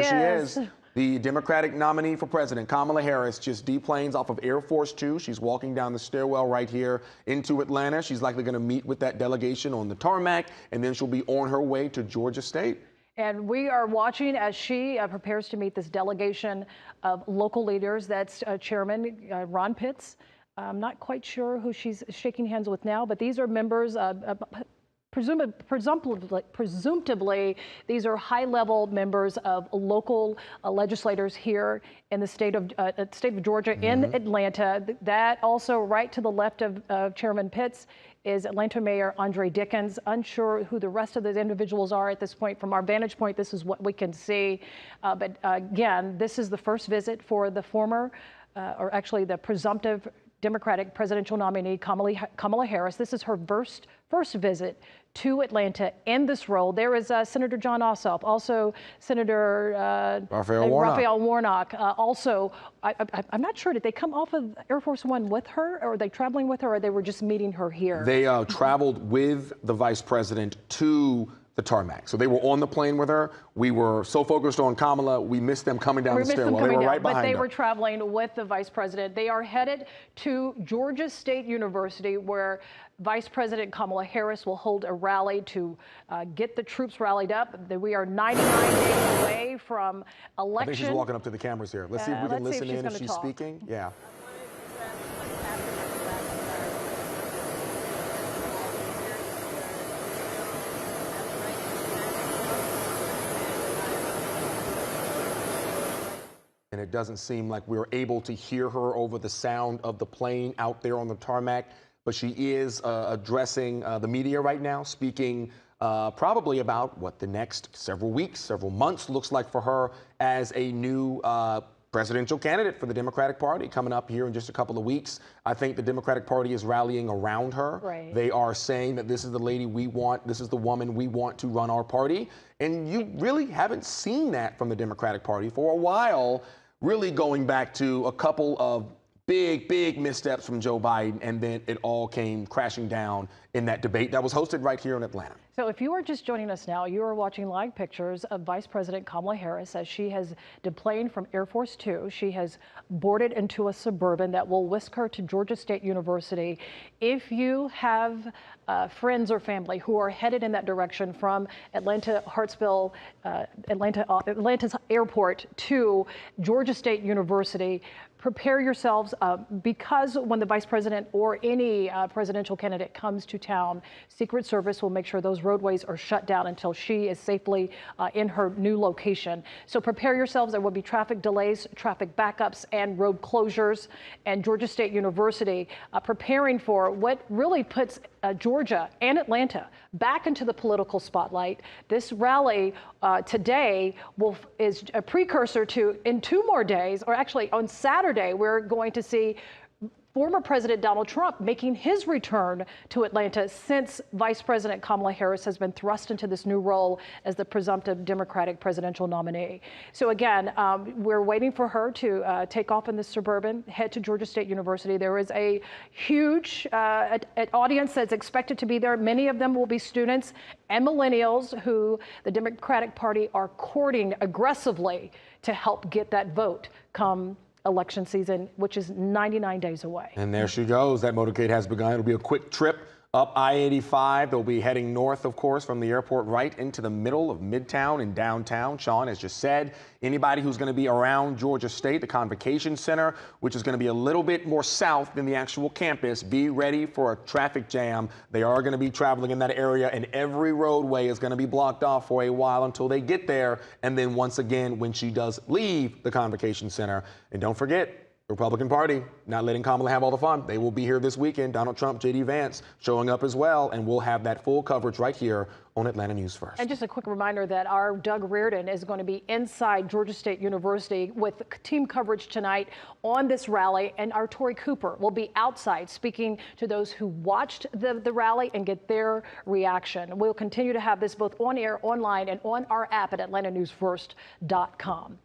She Yes. is. The Democratic nominee for president, Kamala Harris, just deplanes off of Air Force Two. She's walking down the stairwell right here into Atlanta. She's likely going to meet with that delegation on the tarmac, and then she'll be on her way to Georgia State. And we are watching as she prepares to meet this delegation of local leaders. That's Chairman Ron Pitts. I'm not quite sure who she's shaking hands with now, but these are members presumptively, these are high-level members of local legislators here in the state of Georgia, in Atlanta. That also right to the left of Chairman Pitts is Atlanta Mayor Andre Dickens. Unsure who the rest of those individuals are at this point. From our vantage point, this is what we can see. But again, this is the first visit for the former, or actually the presumptive Democratic presidential nominee Kamala Harris. This is her first visit to Atlanta in this role. There is Senator John Ossoff, also Senator Raphael Warnock. Also, I'm not sure, did they come off of Air Force One with her, or are they traveling with her, or they were just meeting her here? They traveled with the vice president to the tarmac. So they were on the plane with her. We were so focused on Kamala, we missed them coming down the stairwell. They were right behind her. But they were traveling with the vice president. They are headed to Georgia State University, where Vice President Kamala Harris will hold a rally to get the troops rallied up. We are 99 days away from election. I think she's walking up to the cameras here. Let's see if we can listen in if she's speaking. Yeah. And it doesn't seem like we're able to hear her over the sound of the plane out there on the tarmac. But she is addressing the media right now, speaking probably about what the next several weeks, several months looks like for her as a new presidential candidate for the Democratic Party coming up here in just a couple of weeks. I think the Democratic Party is rallying around her. Right. They are saying that this is the lady we want, this is the woman we want to run our party. And you really haven't seen that from the Democratic Party for a while, really going back to a couple of big missteps from Joe Biden, and then it all came crashing down in that debate that was hosted right here in Atlanta. So if you are just joining us now, you are watching live pictures of Vice President Kamala Harris as she has deplaned from Air Force Two. She has boarded into a Suburban that will whisk her to Georgia State University. If you have friends or family who are headed in that direction from Atlanta, Hartsville, Atlanta's airport to Georgia State University, prepare yourselves because when the vice president or any presidential candidate comes to town, Secret Service will make sure those roadways are shut down until she is safely in her new location. So prepare yourselves. There will be traffic delays, traffic backups, and road closures. And Georgia State University preparing for what really puts Georgia and Atlanta back into the political spotlight. This rally today is a precursor to, in 2 more days, or actually on Saturday, we're going to see former President Donald Trump making his return to Atlanta since Vice President Kamala Harris has been thrust into this new role as the presumptive Democratic presidential nominee. So again, we're waiting for her to take off in the Suburban, head to Georgia State University. There is a huge audience that's expected to be there. Many of them will be students and millennials who the Democratic Party are courting aggressively to help get that vote come election season, which is 99 days away. And there she goes. That motorcade has begun. It'll be a quick trip up I-85. They'll be heading north, of course, from the airport right into the middle of Midtown and downtown. Sean has just said, anybody who's going to be around Georgia State, the Convocation Center, which is going to be a little bit more south than the actual campus, be ready for a traffic jam. They are going to be traveling in that area, and every roadway is going to be blocked off for a while until they get there. And then once again, when she does leave the Convocation Center, and don't forget, Republican Party not letting Kamala have all the fun. They will be here this weekend. Donald Trump, J.D. Vance showing up as well, and we'll have that full coverage right here on Atlanta News First. And just a quick reminder that our Doug Reardon is going to be inside Georgia State University with team coverage tonight on this rally, and our Tori Cooper will be outside speaking to those who watched the rally and get their reaction. We'll continue to have this both on air, online, and on our app at AtlantaNewsFirst.com.